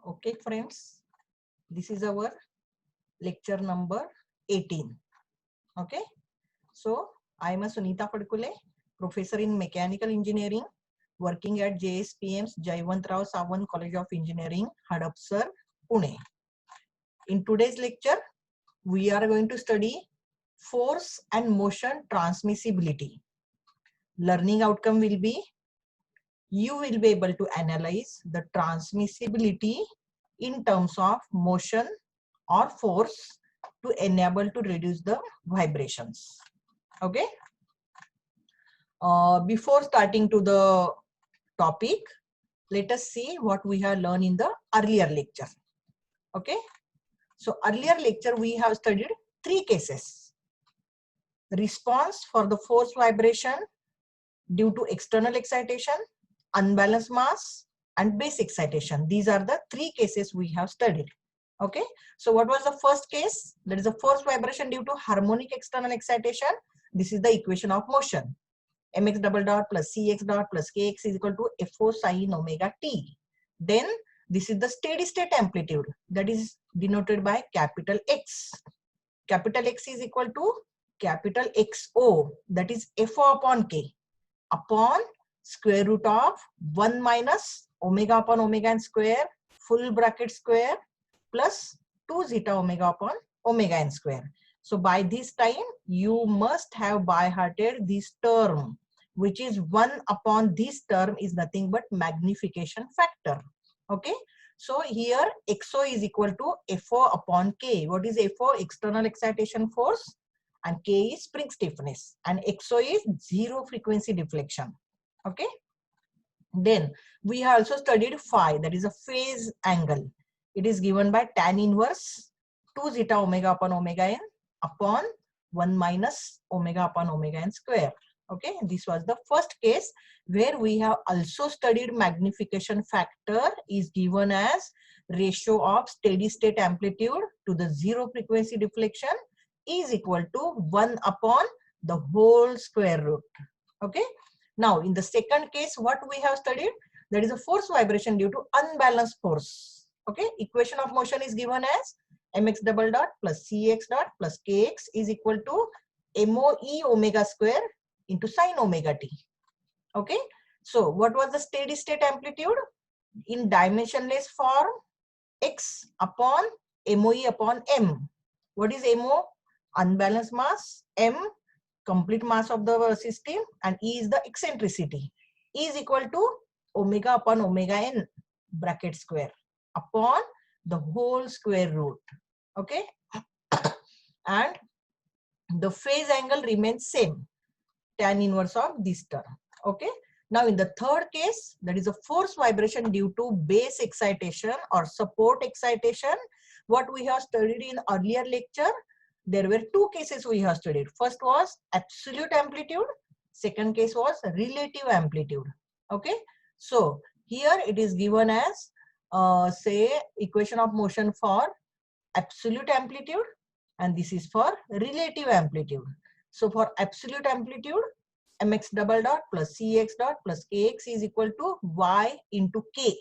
Okay, friends, this is our lecture number 18. Okay, so I am Sunita Padkule, professor in mechanical engineering, working at JSPM's Jaywantrao Sawant College of Engineering, Hadapsar, Pune. In today's lecture, we are going to study force and motion transmissibility. Learning outcome will be you will be able to analyze the transmissibility in terms of motion or force to enable to reduce the vibrations. Okay. Before starting to the topic, let us see what we have learned in the earlier lecture. Okay. So earlier lecture we have studied three cases. Response for the force vibration due to external excitation, unbalanced mass, and base excitation. These are the three cases we have studied. Okay, so what was the first case? That is a force vibration due to harmonic external excitation. This is the equation of motion. Mx double dot plus Cx dot plus Kx is equal to Fo sin omega t. Then this is the steady state amplitude, that is denoted by capital X. Capital X is equal to capital XO, that is Fo upon K, upon square root of 1 minus omega upon omega n square full bracket square plus 2 zeta omega upon omega n square. So by this time you must have by hearted this term, which is 1 upon this term is nothing but magnification factor. Okay, so here XO is equal to Fo upon K. What is Fo? External excitation force, and K is spring stiffness, and XO is zero frequency deflection. Okay, then we have also studied phi, that is a phase angle. It is given by tan inverse 2 zeta omega upon omega n upon 1 minus omega upon omega n square. Okay, this was the first case where we have also studied magnification factor is given as ratio of steady state amplitude to the zero frequency deflection is equal to 1 upon the whole square root. Okay, now in the second case what we have studied, that is a force vibration due to unbalanced force. Okay, equation of motion is given as mx double dot plus cx dot plus kx is equal to moe omega square into sine omega t. Okay, so what was the steady state amplitude in dimensionless form? X upon moe upon m. What is mo? Unbalanced mass. M, complete mass of the system, and E is the eccentricity. E is equal to omega upon omega n bracket square upon the whole square root. Okay, and the phase angle remains same, tan inverse of this term. Okay, now in the third case, that is a force vibration due to base excitation or support excitation. What we have studied in earlier lecture, there were two cases we have studied. First was absolute amplitude, second case was relative amplitude. Okay, so here it is given as say equation of motion for absolute amplitude, and this is for relative amplitude. So for absolute amplitude, mx double dot plus cx dot plus kx is equal to y into k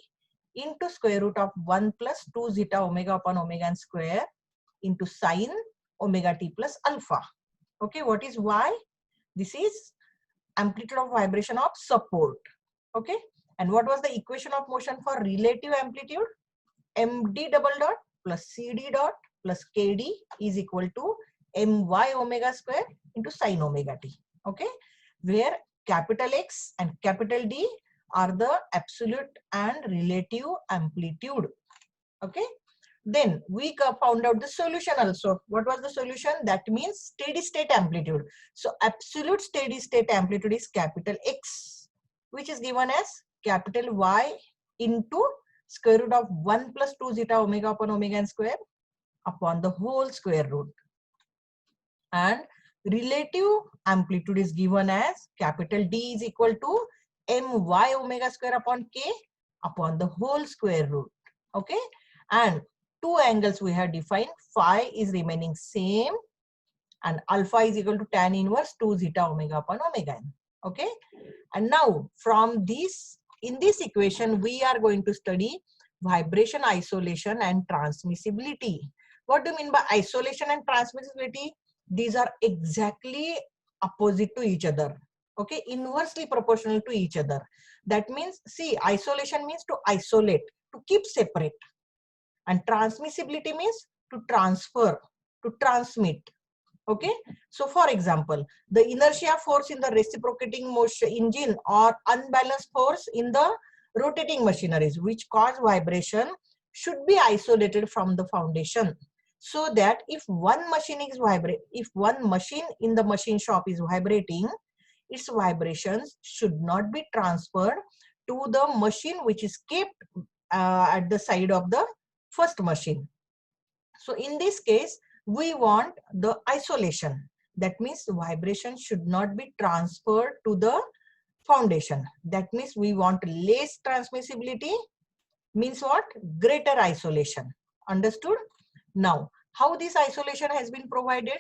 into square root of 1 plus 2 zeta omega upon omega n square into sine omega t plus alpha. Okay, what is y? This is amplitude of vibration of support. Okay, and what was the equation of motion for relative amplitude? md double dot plus cd dot plus kd is equal to my omega square into sine omega t. Okay, where capital X and capital D are the absolute and relative amplitude. Okay, then we found out the solution also. What was the solution? That means steady state amplitude. So absolute steady state amplitude is capital X, which is given as capital Y into square root of 1 plus 2 zeta omega upon omega n square upon the whole square root. And relative amplitude is given as capital D is equal to my omega square upon k upon the whole square root. Okay, and two angles we have defined, phi is remaining same and alpha is equal to tan inverse 2 zeta omega upon omega n. Okay, and now from this, in this equation we are going to study vibration isolation and transmissibility. What do you mean by isolation and transmissibility? These are exactly opposite to each other. Okay, inversely proportional to each other. That means, see, isolation means to isolate, to keep separate, and transmissibility means to transfer, to transmit. Okay, so for example, the inertia force in the reciprocating motion engine or unbalanced force in the rotating machineries which cause vibration should be isolated from the foundation, so that if one machine in the machine shop is vibrating, its vibrations should not be transferred to the machine which is kept at the side of the first machine. So in this case, we want the isolation. That means vibration should not be transferred to the foundation. That means we want less transmissibility, means what? Greater isolation. Understood? Now, how this isolation has been provided?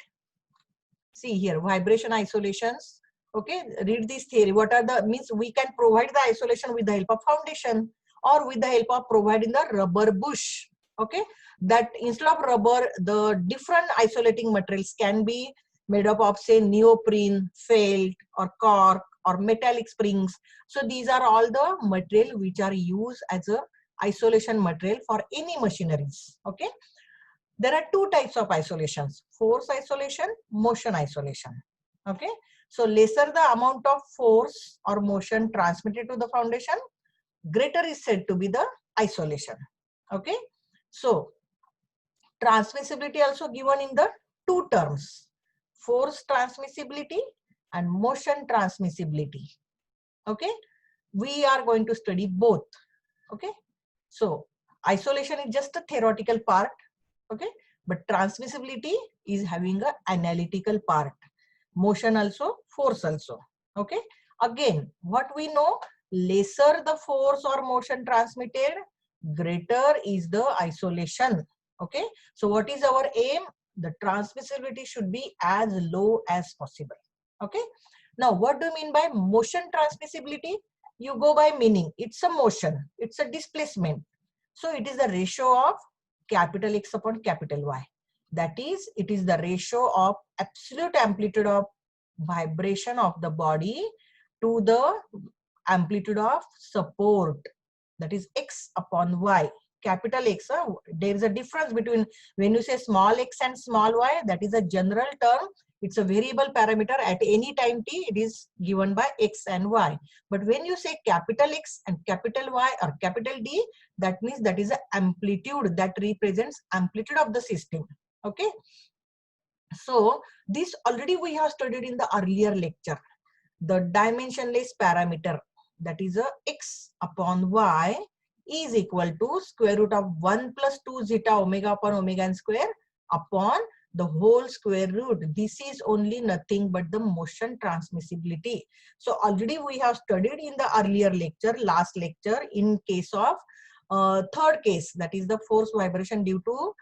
See here, vibration isolations. Okay, read this theory. What are the means? We can provide the isolation with the help of foundation or with the help of providing the rubber bush. Okay, that instead of rubber, the different isolating materials can be made up of, say, neoprene, felt, or cork, or metallic springs. So these are all the material which are used as a isolation material for any machineries. Okay. There are two types of isolations: force isolation, motion isolation. Okay, so lesser the amount of force or motion transmitted to the foundation, greater is said to be the isolation. Okay, so transmissibility also given in the two terms: force transmissibility and motion transmissibility. Okay, we are going to study both. Okay, so isolation is just a theoretical part. Okay, but transmissibility is having a analytical part. Motion also, force also. Okay, again, what we know, lesser the force or motion transmitted, greater is the isolation. Okay, so what is our aim? The transmissibility should be as low as possible. Okay, now what do you mean by motion transmissibility? You go by meaning. It's a motion, it's a displacement. So it is the ratio of capital X upon capital Y. That is, it is the ratio of absolute amplitude of vibration of the body to the amplitude of support. That is X upon Y. Capital X, there is a difference between when you say small x and small y, that is a general term. It's a variable parameter. At any time t, it is given by x and y. But when you say capital X and capital Y or capital D, that means that is an amplitude that represents amplitude of the system. Okay. So this already we have studied in the earlier lecture. The dimensionless parameter, that is a x upon y, is equal to square root of 1 plus 2 zeta omega upon omega n square upon the whole square root. This is only nothing but the motion transmissibility. So already we have studied in the earlier lecture, last lecture, in case of third case, that is the force vibration due to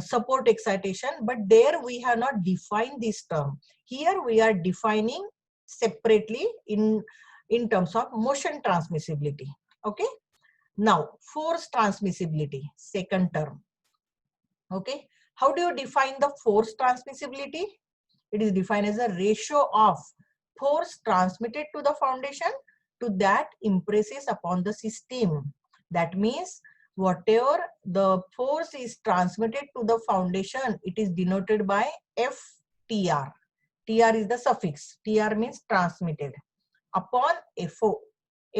support excitation, but there we have not defined this term. Here we are defining separately in terms of motion transmissibility. Okay, now force transmissibility, second term. Okay, how do you define the force transmissibility? It is defined as a ratio of force transmitted to the foundation to that impresses upon the system. That means whatever the force is transmitted to the foundation, it is denoted by FTR. TR is the suffix. TR means transmitted upon FO.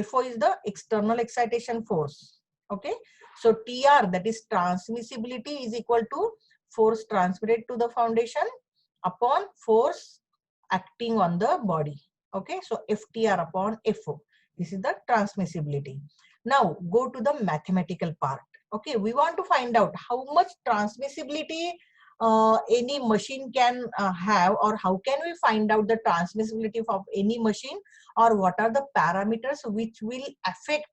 FO is the external excitation force. Okay. So TR, that is transmissibility, is equal to force transmitted to the foundation upon force acting on the body. Okay. So FTR upon FO. This is the transmissibility. Now go to the mathematical part. Okay. We want to find out how much transmissibility any machine can have, or how can we find out the transmissibility of any machine, or what are the parameters which will affect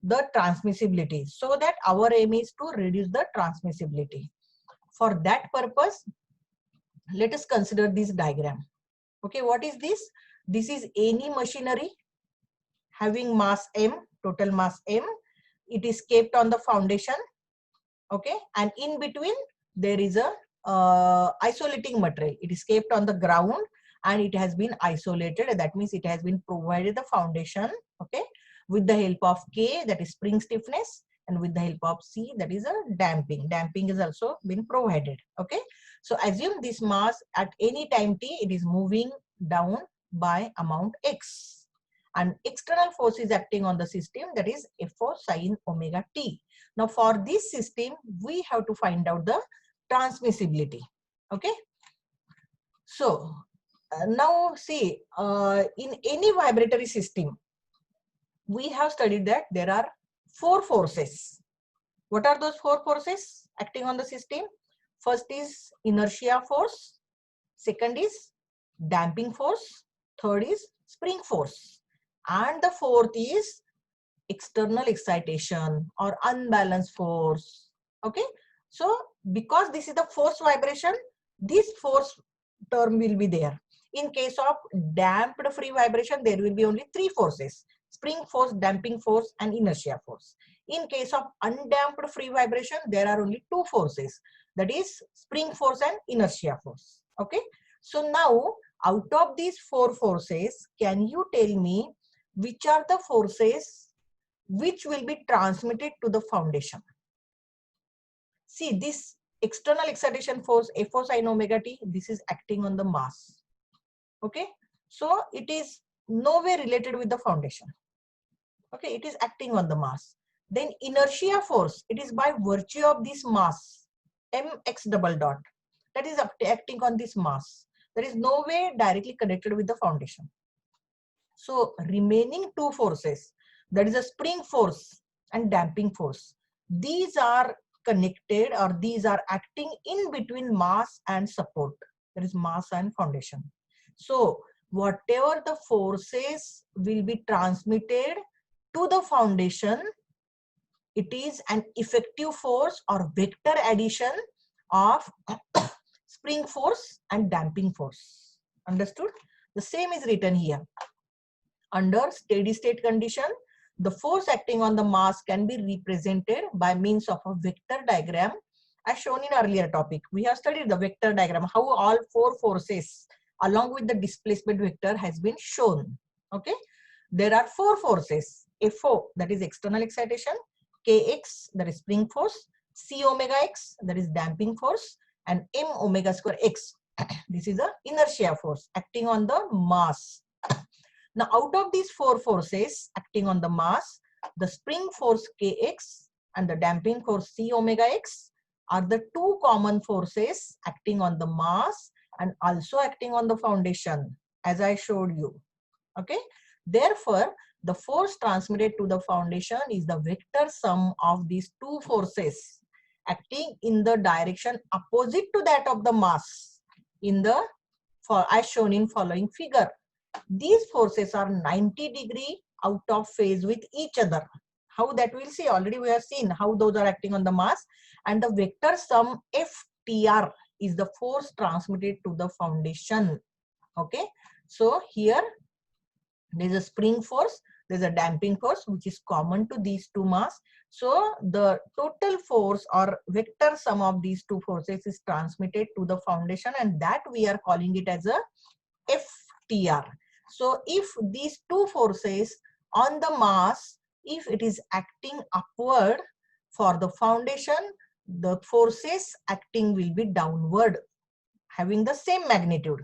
the transmissibility, so that our aim is to reduce the transmissibility. For that purpose, let us consider this diagram. Okay, what is this? This is any machinery having mass m, total mass m. it is kept on the foundation, okay, and in between there is a isolating material. It is kept on the ground and it has been isolated. That means it has been provided the foundation, okay, with the help of K, that is spring stiffness, and with the help of C, that is a damping. Damping is also been provided, okay. So assume this mass at any time t, it is moving down by amount x, and external force is acting on the system, that is F4 sin omega t. Now for this system we have to find out the transmissibility, okay. So now see, in any vibratory system we have studied that there are 4 forces. What are those 4 forces acting on the system? First is inertia force, second is damping force, third is spring force, and the fourth is external excitation or unbalanced force, okay. So because this is the force vibration, this force term will be there. In case of damped free vibration, there will be only 3 forces: spring force, damping force, and inertia force. In case of undamped free vibration, there are only 2 forces, that is spring force and inertia force, okay. So now out of these 4 forces, can you tell me which are the forces which will be transmitted to the foundation? See, this external excitation force F4 sin omega t, this is acting on the mass, okay. So it is no way related with the foundation, okay. It is acting on the mass. Then inertia force, it is by virtue of this mass mx double dot, that is acting on this mass. There is no way directly connected with the foundation. So remaining 2 forces, that is a spring force and damping force, these are connected, or these are acting in between mass and support, that is mass and foundation. So whatever the forces will be transmitted to the foundation, it is an effective force or vector addition of spring force and damping force. Understood? The same is written here. Under steady state condition, the force acting on the mass can be represented by means of a vector diagram as shown in earlier topic. We have studied the vector diagram, how all 4 forces along with the displacement vector has been shown, okay. There are 4 forces: F4, that is external excitation, Kx, that is spring force, C omega x, that is damping force, and M omega square x, this is the inertia force acting on the mass. Now out of these 4 forces acting on the mass, the spring force Kx and the damping force C omega x are the 2 common forces acting on the mass and also acting on the foundation, as I showed you, okay. Therefore the force transmitted to the foundation is the vector sum of these 2 forces acting in the direction opposite to that of the mass, in the as shown in following figure. These forces are 90° out of phase with each other. How that we'll see. Already we have seen how those are acting on the mass, and the vector sum FTR is the force transmitted to the foundation, okay. So here there's a spring force, there's a damping force which is common to these 2 mass. So the total force or vector sum of these 2 forces is transmitted to the foundation, and that we are calling it as a FTR. So if these 2 forces on the mass, if it is acting upward for the foundation, the forces acting will be downward, having the same magnitude.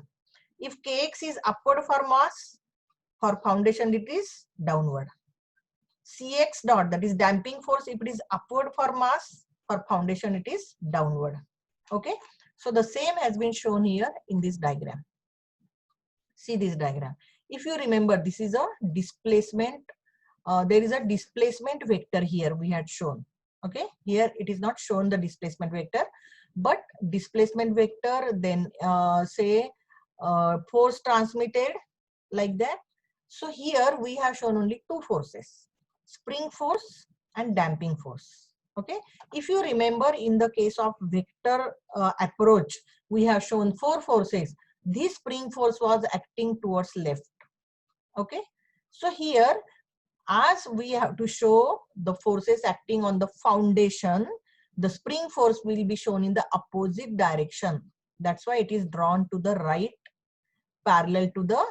If Kx is upward for mass, for foundation it is downward. Cx dot, that is damping force, if it is upward for mass, for foundation it is downward, okay. So the same has been shown here in this diagram. See this diagram. If you remember, this is a displacement, there is a displacement vector here we had shown, okay. Here it is not shown the displacement vector, but displacement vector, then say force transmitted, like that. So here we have shown only 2 forces, spring force and damping force, okay. If you remember, in the case of vector approach, we have shown 4 forces. This spring force was acting towards left, okay. So here as we have to show the forces acting on the foundation, the spring force will be shown in the opposite direction. That's why it is drawn to the right, parallel to the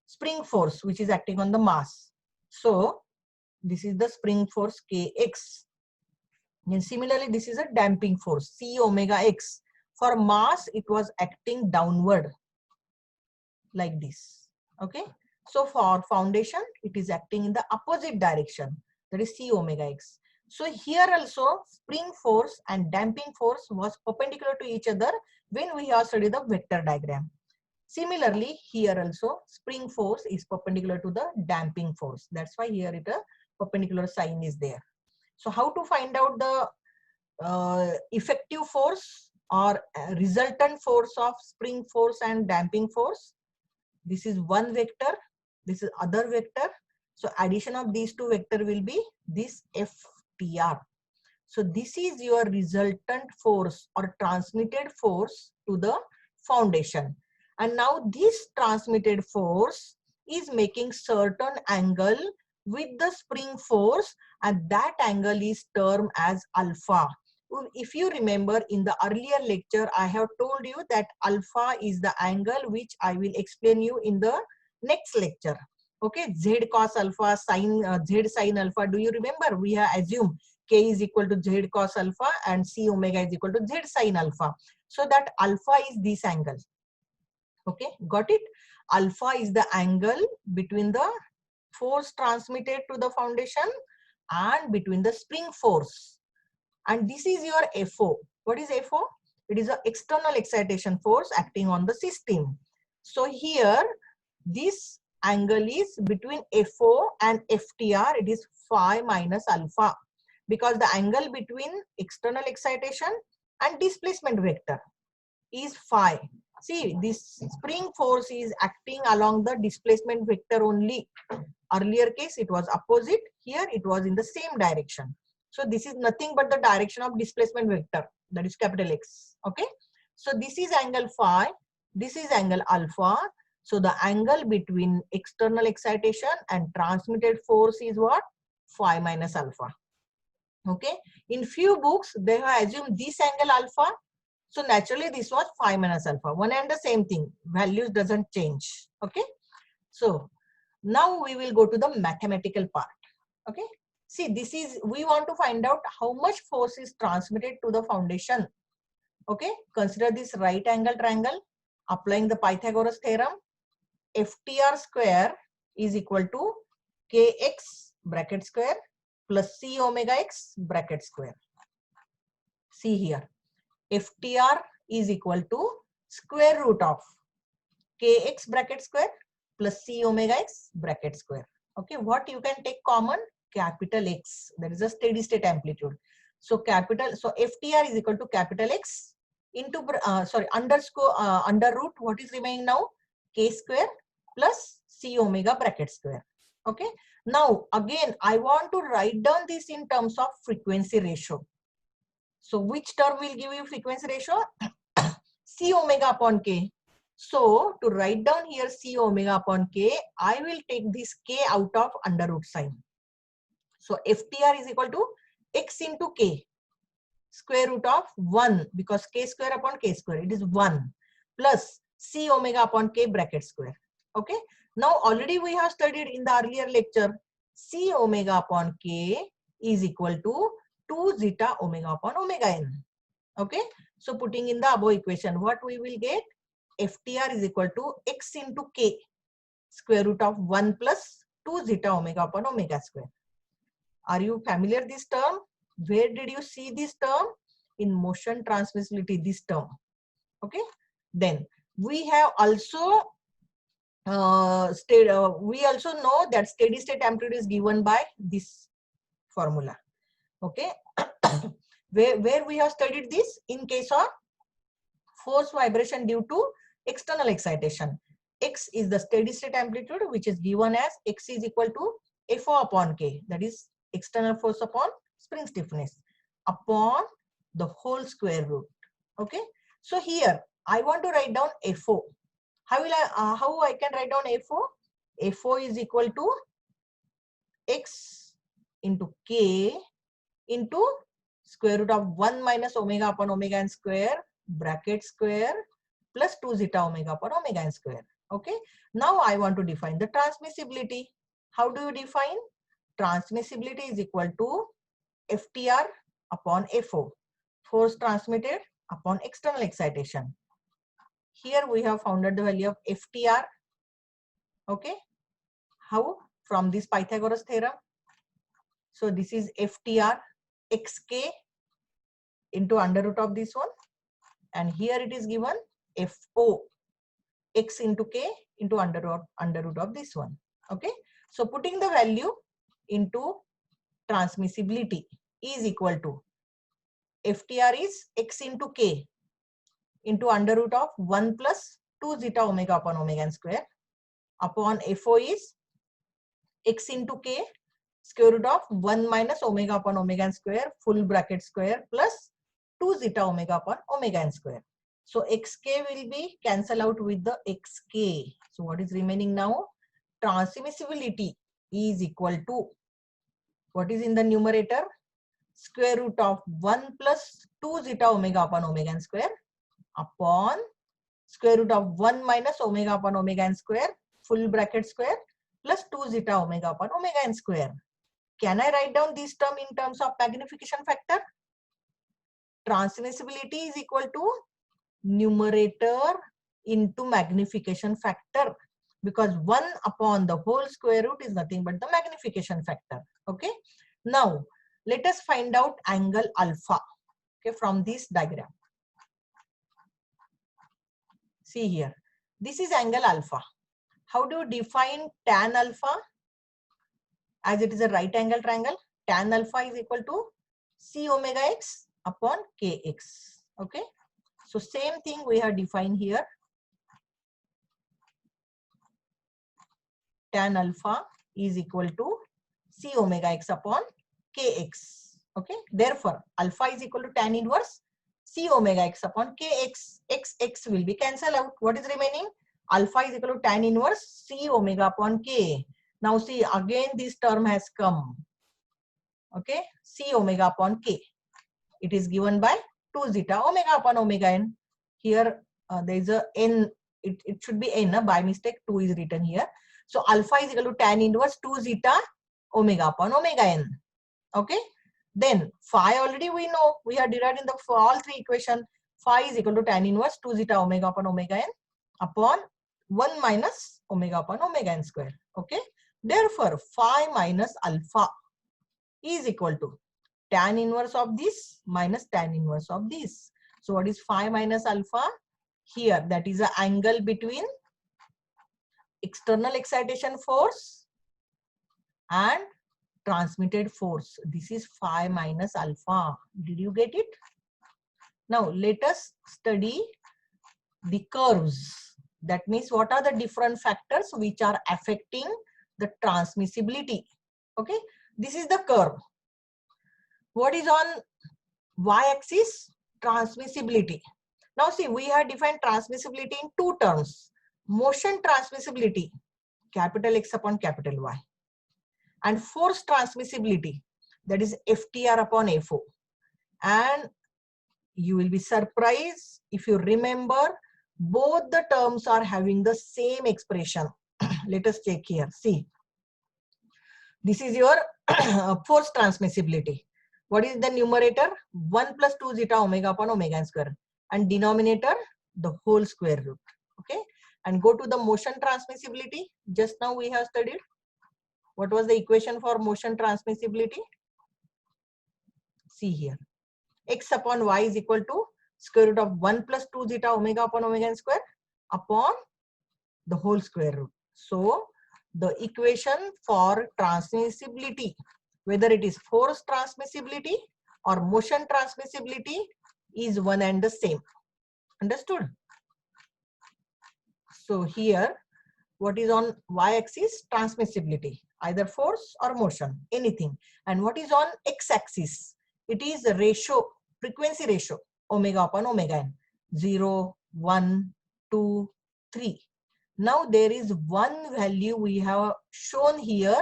spring force which is acting on the mass. So this is the spring force Kx. And similarly, this is a damping force C omega x. For mass, it was acting downward like this. Okay. So for foundation, it is acting in the opposite direction, that is C omega x. So here also spring force and damping force was perpendicular to each other when we have studied the vector diagram. Similarly, here also spring force is perpendicular to the damping force. That's why here it a perpendicular sign is there. So how to find out the effective force or resultant force of spring force and damping force? This is one vector, this is other vector. So addition of these two vector will be this FTR. So this is your resultant force or transmitted force to the foundation. And now this transmitted force is making certain angle with the spring force, and that angle is termed as alpha. If you remember, in the earlier lecture, I have told you that alpha is the angle which I will explain you in the next lecture. Okay, Z cos alpha, Z sin alpha. Do you remember? We have assumed K is equal to Z cos alpha and C omega is equal to Z sin alpha. So that alpha is this angle. Okay, got it? Alpha is the angle between the force transmitted to the foundation and between the spring force. And this is your FO. What is FO? It is an external excitation force acting on the system. So here, this angle is between FO and FTR. It is phi minus alpha, because the angle between external excitation and displacement vector is phi. See, this spring force is acting along the displacement vector only. Earlier case, it was opposite. Here, it was in the same direction. So this is nothing but the direction of displacement vector, that is capital X. Okay. So this is angle phi. This is angle alpha. So the angle between external excitation and transmitted force is what? Phi minus alpha. Okay. In few books, they have assumed this angle alpha. So naturally, this was phi minus alpha. One and the same thing. Values doesn't change. Okay. So now we will go to the mathematical part. Okay. See, this is, we want to find out how much force is transmitted to the foundation. Okay. Consider this right angle triangle. Applying the Pythagoras theorem, FTR square is equal to Kx bracket square plus C omega x bracket square. See here. FTR is equal to square root of Kx bracket square plus C omega x bracket square. Okay, what you can take common? Capital X. That is a steady state amplitude. So FTR is equal to capital X into under root. What is remaining now? K square plus C omega bracket square. Okay. Now again, I want to write down this in terms of frequency ratio. So which term will give you frequency ratio? C omega upon K. So to write down here C omega upon K, I will take this K out of under root sign. So FTR is equal to X into K, square root of 1, because K square upon K square, it is 1, plus C omega upon K bracket square. Okay. Now already we have studied in the earlier lecture, C omega upon K is equal to 2 zeta omega upon omega n. Okay. So putting in the above equation, what we will get? FTR is equal to X into K, square root of 1 plus 2 zeta omega upon omega square. Are you familiar this term? Where did you see this term? In motion transmissibility, this term. Okay. Then we have also we also know that steady state amplitude is given by this formula. Okay. where we have studied this in case of force vibration due to external excitation. X is the steady state amplitude, which is given as X is equal to FO upon K, that is external force upon spring stiffness, upon the whole square root. Okay. So here I want to write down FO. How I can write down FO? FO is equal to x into k into square root of 1 minus omega upon omega n square bracket square plus 2 zeta omega upon omega n square. Okay. Now I want to define the transmissibility. How do you define? Transmissibility is equal to FTR upon FO, force transmitted upon external excitation. Here we have founded the value of FTR. Okay. How? From this Pythagoras theorem. So this is FTR xk into under root of this one, and here it is given FO x into k into under root of this one. Okay. So putting the value into transmissibility is equal to FTR is x into k into under root of 1 plus 2 zeta omega upon omega n square upon FO is x into k square root of 1 minus omega upon omega n square full bracket square plus 2 zeta omega upon omega n square. So xk will be cancel out with the xk. So what is remaining now? Transmissibility is equal to, what is in the numerator? Square root of 1 plus 2 zeta omega upon omega n square upon square root of 1 minus omega upon omega n square full bracket square plus 2 zeta omega upon omega n square. Can I write down this term in terms of magnification factor? Transmissibility is equal to numerator into magnification factor, because 1 upon the whole square root is nothing but the magnification factor. Okay. Now let us find out angle alpha. Okay, from this diagram. See here, this is angle alpha. How do you define tan alpha? As it is a right angle triangle, tan alpha is equal to c omega x upon kx. Okay. So same thing we have defined here. Tan alpha is equal to c omega x upon kx. Okay. Therefore, alpha is equal to tan inverse c omega x upon kx. X will be cancelled out. What is remaining? Alpha is equal to tan inverse c omega upon k. Now see, again this term has come. Okay. C omega upon k. It is given by 2 zeta omega upon omega n. Here there is a n. It should be n. By mistake 2 is written here. So alpha is equal to tan inverse 2 zeta omega upon omega n. Okay. Then phi already we know. We have derived in the all three equation. Phi is equal to tan inverse 2 zeta omega upon omega n upon 1 minus omega upon omega n square. Okay. Therefore, phi minus alpha is equal to tan inverse of this minus tan inverse of this. So what is phi minus alpha? Here, that is the angle between external excitation force and transmitted force. This is phi minus alpha. Did you get it? Now let us study the curves. That means what are the different factors which are affecting the transmissibility. Okay. This is the curve. What is on y-axis? Transmissibility. Now see, we have defined transmissibility in two terms. Motion transmissibility, capital X upon capital Y. And force transmissibility, that is FTR upon FO. And you will be surprised if you remember both the terms are having the same expression. Let us check here. See, this is your force transmissibility. What is the numerator? 1 plus 2 zeta omega upon omega n square. And denominator, the whole square root. Okay. And go to the motion transmissibility. Just now we have studied. What was the equation for motion transmissibility? See here. X upon y is equal to square root of 1 plus 2 zeta omega upon omega n square upon the whole square root. So the equation for transmissibility, whether it is force transmissibility or motion transmissibility, is one and the same. Understood? So here, what is on y-axis? Transmissibility, either force or motion, anything. And what is on x-axis? It is the ratio, frequency ratio, omega upon omega n. 0, 1, 2, 3. Now there is one value we have shown here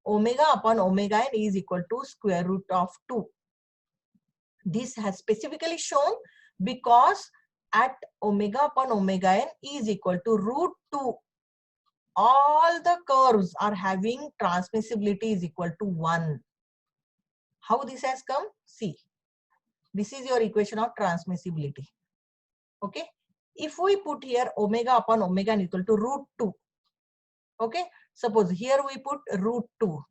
omega upon omega n is equal to square root of 2. This has specifically shown because at omega upon omega n is equal to root 2, all the curves are having transmissibility is equal to 1. How this has come? See, this is your equation of transmissibility. Okay, if we put here omega upon omega n equal to root 2, okay, suppose here we put root 2,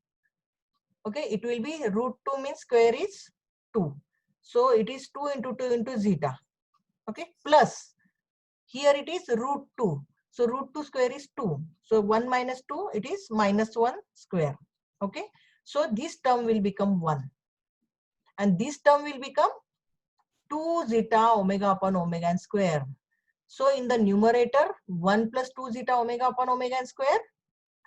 okay, it will be root 2 means square is 2, so it is 2 into zeta, okay, plus here it is root 2, so root 2 square is 2, so 1 minus 2 it is minus 1 square, okay, so this term will become 1 and this term will become 2 zeta omega upon omega n square. So in the numerator 1 plus 2 zeta omega upon omega n square,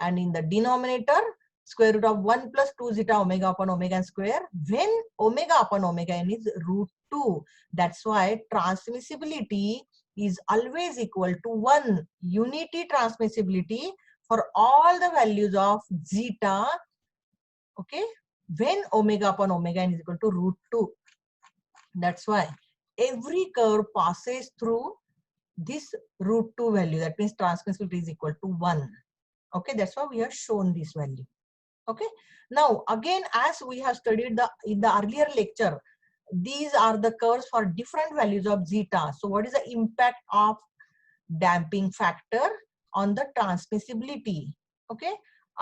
and in the denominator square root of 1 plus 2 zeta omega upon omega n square, when omega upon omega n is root 2. That's why transmissibility is always equal to 1. Unity transmissibility for all the values of zeta, okay, when omega upon omega n is equal to root 2. That's why every curve passes through this root 2 value. That means transmissibility is equal to 1. Okay, that's why we have shown this value. Okay, now again, as we have studied in the earlier lecture, these are the curves for different values of zeta. So what is the impact of damping factor on the transmissibility? Okay,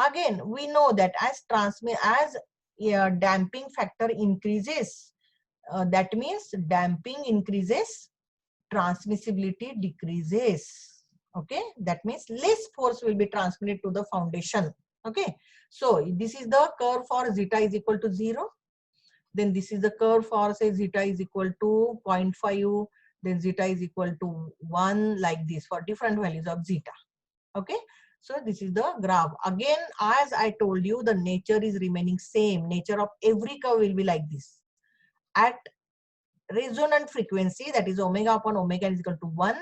again we know that as damping factor increases, that means damping increases, transmissibility decreases. Okay, that means less force will be transmitted to the foundation. Okay, so this is the curve for zeta is equal to 0. Then this is the curve for say zeta is equal to 0.5. Then zeta is equal to 1, like this for different values of zeta. Okay, so this is the graph. Again, as I told you, the nature is remaining same. Nature of every curve will be like this. At resonant frequency, that is omega upon omega is equal to 1,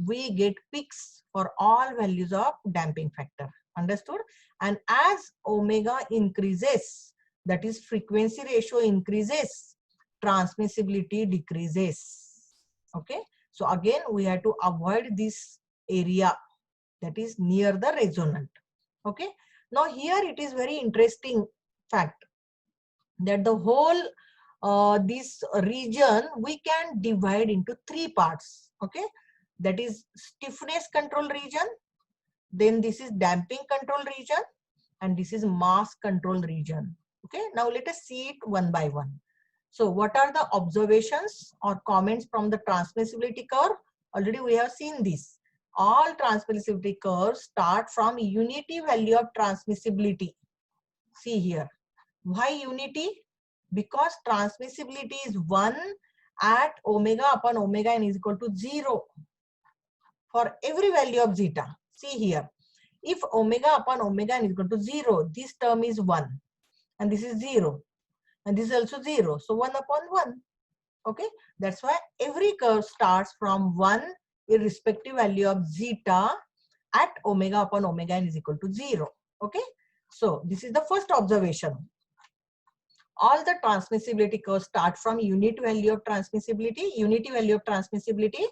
we get peaks for all values of damping factor. Understood? And as omega increases, that is frequency ratio increases, transmissibility decreases. Okay, so again we have to avoid this area that is near the resonant. Okay, now here it is very interesting fact that the whole this region we can divide into 3 parts. Okay, that is stiffness control region, then this is damping control region, and this is mass control region. Okay, now let us see it one by one. So what are the observations or comments from the transmissibility curve? Already we have seen this. All transmissibility curves start from unity value of transmissibility. See here. Why unity? Because transmissibility is 1 at omega upon omega n is equal to 0 for every value of zeta. See here. If omega upon omega n is equal to 0, this term is 1 and this is 0 and this is also 0. So 1 upon 1. Okay, that's why every curve starts from 1 irrespective value of zeta at omega upon omega n is equal to 0. Okay, so this is the first observation. All the transmissibility curves start from unit value of transmissibility. Unity value of transmissibility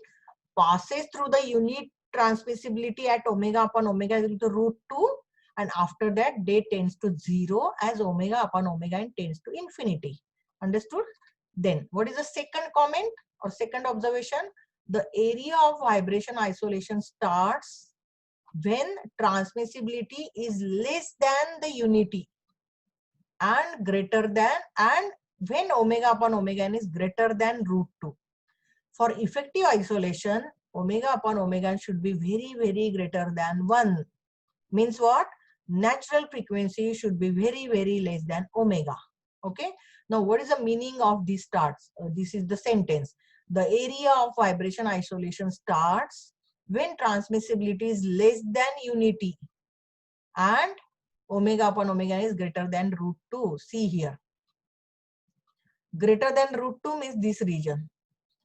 passes through the unit transmissibility at omega upon omega is equal to root 2, and after that they tends to 0 as omega upon omega n tends to infinity. Understood? Then what is the second comment or second observation? The area of vibration isolation starts when transmissibility is less than the unity and greater than, and when omega upon omega n is greater than root 2. For effective isolation, omega upon omega n should be very, very greater than 1. Means what? Natural frequency should be very, very less than omega. Okay. Now, what is the meaning of these starts? This is the sentence. The area of vibration isolation starts when transmissibility is less than unity and omega upon omega n is greater than root 2. See here. Greater than root 2 means this region,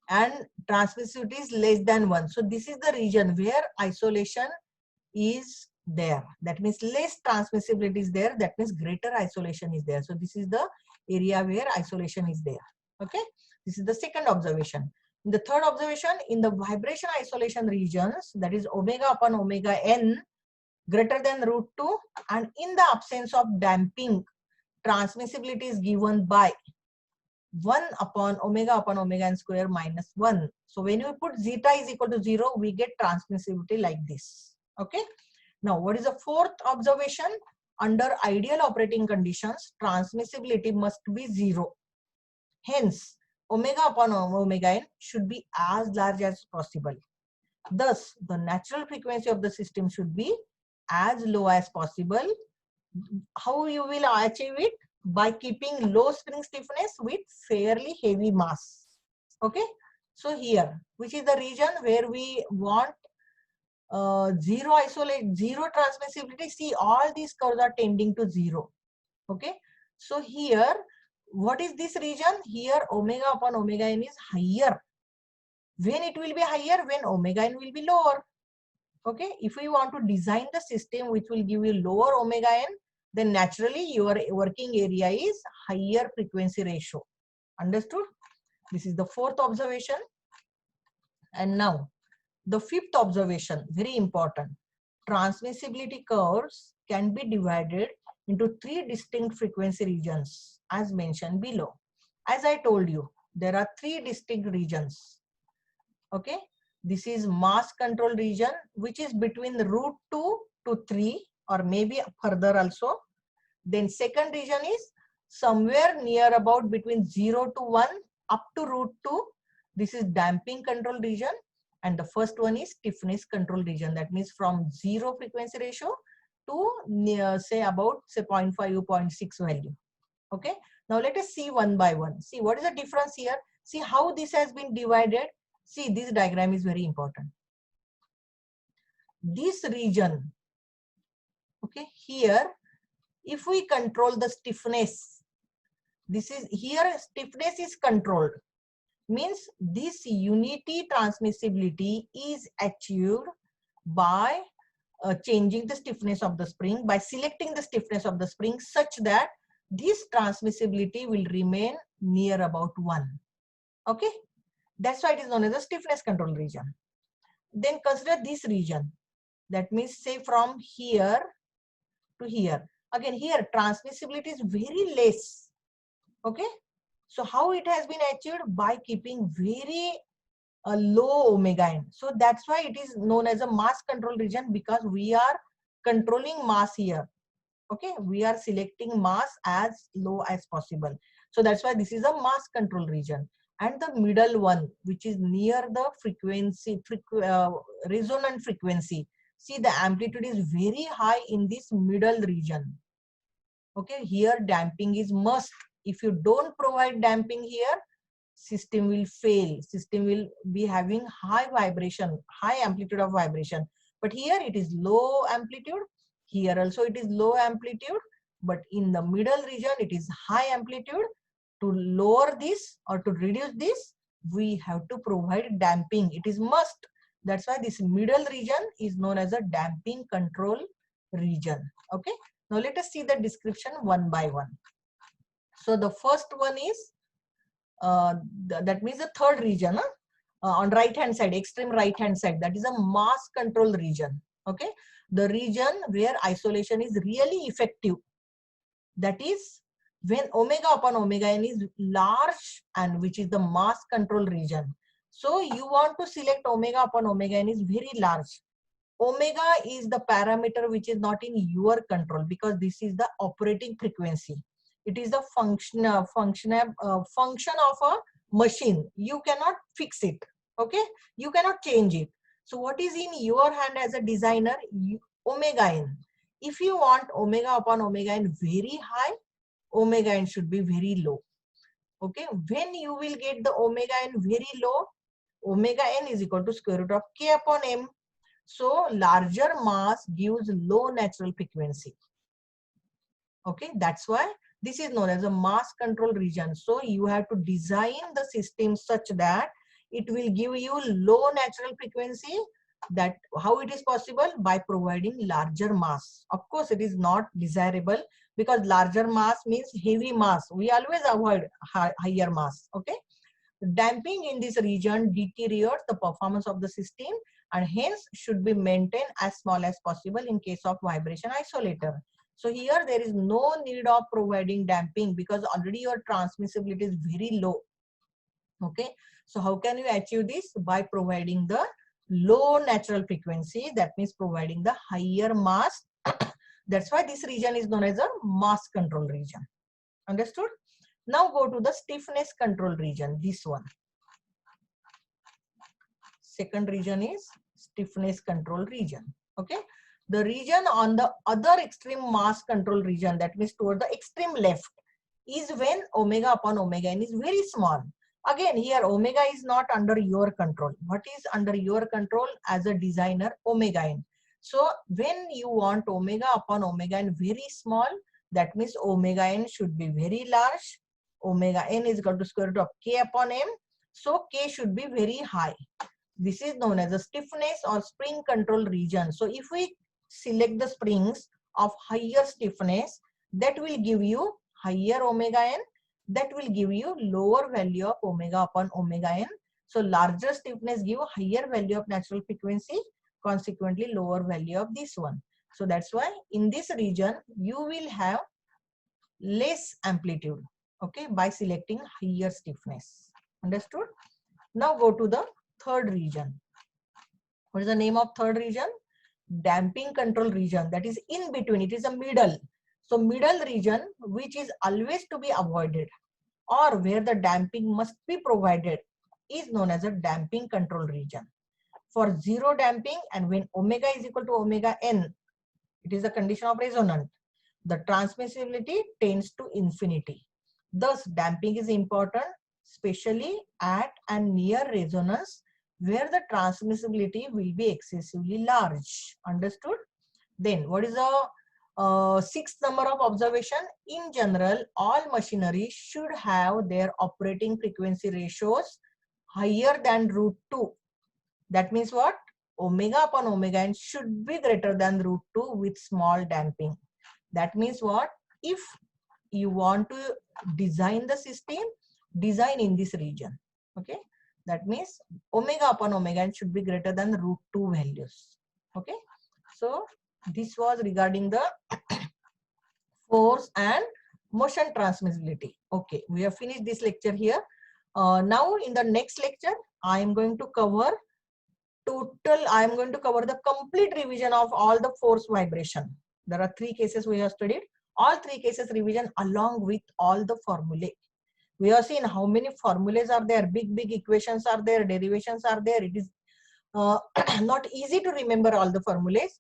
and transmissivity is less than 1. So this is the region where isolation is there. That means less transmissibility is there. That means greater isolation is there. So this is the area where isolation is there. Okay. This is the second observation. In the third observation, in the vibration isolation regions, that is omega upon omega n greater than √2, and in the absence of damping, transmissibility is given by 1 upon omega n square minus 1. So when we put zeta is equal to 0, we get transmissibility like this. Okay. Now, what is the fourth observation? Under ideal operating conditions, transmissibility must be 0. Hence, omega upon omega n should be as large as possible. Thus, the natural frequency of the system should be as low as possible. How you will achieve it? By keeping low spring stiffness with fairly heavy mass. Okay. So here, which is the region where we want zero transmissibility. See, all these curves are tending to 0. Okay. So here, what is this region? Here, omega upon omega n is higher. When it will be higher? When omega n will be lower. Okay. If we want to design the system which will give you lower omega n, then naturally your working area is higher frequency ratio. Understood? This is the fourth observation. And now, the fifth observation, very important. Transmissibility curves can be divided into 3 distinct frequency regions as mentioned below. As I told you, there are 3 distinct regions. Okay. This is mass control region, which is between √2 to 3 or maybe further also. Then second region is somewhere near about between 0 to 1 up to √2. This is damping control region. And the first one is stiffness control region. That means from 0 frequency ratio to near, say about 0.5 or 0.6 value. Okay. Now let us see one by one. See what is the difference here. See how this has been divided. See, this diagram is very important. This region, okay, here, if we control the stiffness, this is here stiffness is controlled. Means this unity transmissibility is achieved by changing the stiffness of the spring, by selecting the stiffness of the spring such that this transmissibility will remain near about 1. Okay. That's why it is known as the stiffness control region. Then consider this region. That means say from here to here. Again here transmissibility is very less. Okay. So how it has been achieved? By keeping very low omega n. So that's why it is known as a mass control region, because we are controlling mass here. Okay. We are selecting mass as low as possible. So that's why this is a mass control region. And the middle one, which is near the frequency, resonant frequency. See, the amplitude is very high in this middle region. Okay, here damping is must. If you don't provide damping here, system will fail. System will be having high vibration, high amplitude of vibration. But here it is low amplitude. Here also it is low amplitude. But in the middle region, it is high amplitude. To lower this or to reduce this, we have to provide damping. It is must. That's why this middle region is known as a damping control region. Okay. Now let us see the description one by one. So the first one is, that means the third region on right hand side, extreme right hand side, that is a mass control region. Okay. The region where isolation is really effective. That is when omega upon omega n is large, and which is the mass control region. So you want to select omega upon omega n is very large. Omega is the parameter which is not in your control, because this is the operating frequency. It is the function of a machine. You cannot fix it. Okay, you cannot change it. So what is in your hand as a designer? Omega n. If you want omega upon omega n very high, omega n should be very low. Okay, when you will get the omega n very low, omega n is equal to square root of k upon m. So larger mass gives low natural frequency. Okay, that's why this is known as a mass control region. So you have to design the system such that it will give you low natural frequency That how it is possible? By providing larger mass. Of course, it is not desirable because larger mass means heavy mass. We always avoid higher mass. Okay. Damping in this region deteriorates the performance of the system and hence should be maintained as small as possible in case of vibration isolator. So here there is no need of providing damping because already your transmissibility is very low. Okay. So how can you achieve this? By providing the low natural frequency, that means providing the higher mass. That's why this region is known as a mass control region. Understood? Now go to the stiffness control region, this one. Second region is stiffness control region. Okay. The region on the other extreme mass control region, that means toward the extreme left, is when omega upon omega n is very small. Again, here omega is not under your control. What is under your control as a designer? Omega n. So when you want omega upon omega n very small, that means omega n should be very large. Omega n is equal to square root of k upon m. So k should be very high. This is known as a stiffness or spring control region. So if we select the springs of higher stiffness, that will give you higher omega n. That will give you lower value of omega upon omega n. So larger stiffness give higher value of natural frequency, consequently lower value of this one. So that's why in this region you will have less amplitude, okay, by selecting higher stiffness. Understood? Now go to the third region. What is the name of third region? Damping control region. That is in between. It is a middle. So middle region, which is always to be avoided, or where the damping must be provided, is known as a damping control region. For zero damping and when omega is equal to omega n, it is a condition of resonant. The transmissibility tends to infinity. Thus, damping is important, especially at and near resonance, where the transmissibility will be excessively large. Understood? Then, what is the sixth number of observation? In general, all machinery should have their operating frequency ratios higher than √2. That means what? Omega upon omega n should be greater than √2 with small damping. That means what? If you want to design the system, design in this region. Okay. That means omega upon omega n should be greater than √2 values. Okay. So this was regarding the force and motion transmissibility. Okay. We have finished this lecture here. Now in the next lecture, I am going to cover the complete revision of all the force vibration. There are 3 cases we have studied. All 3 cases revision along with all the formulae. We have seen how many formulas are there, big equations are there, derivations are there. It is not easy to remember all the formulas.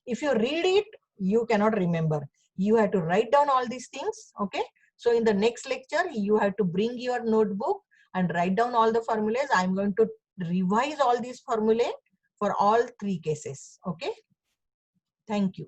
If you read it, you cannot remember. You have to write down all these things. Okay. So in the next lecture, you have to bring your notebook and write down all the formulas. I am going to revise all these formulae for all 3 cases. Okay. Thank you.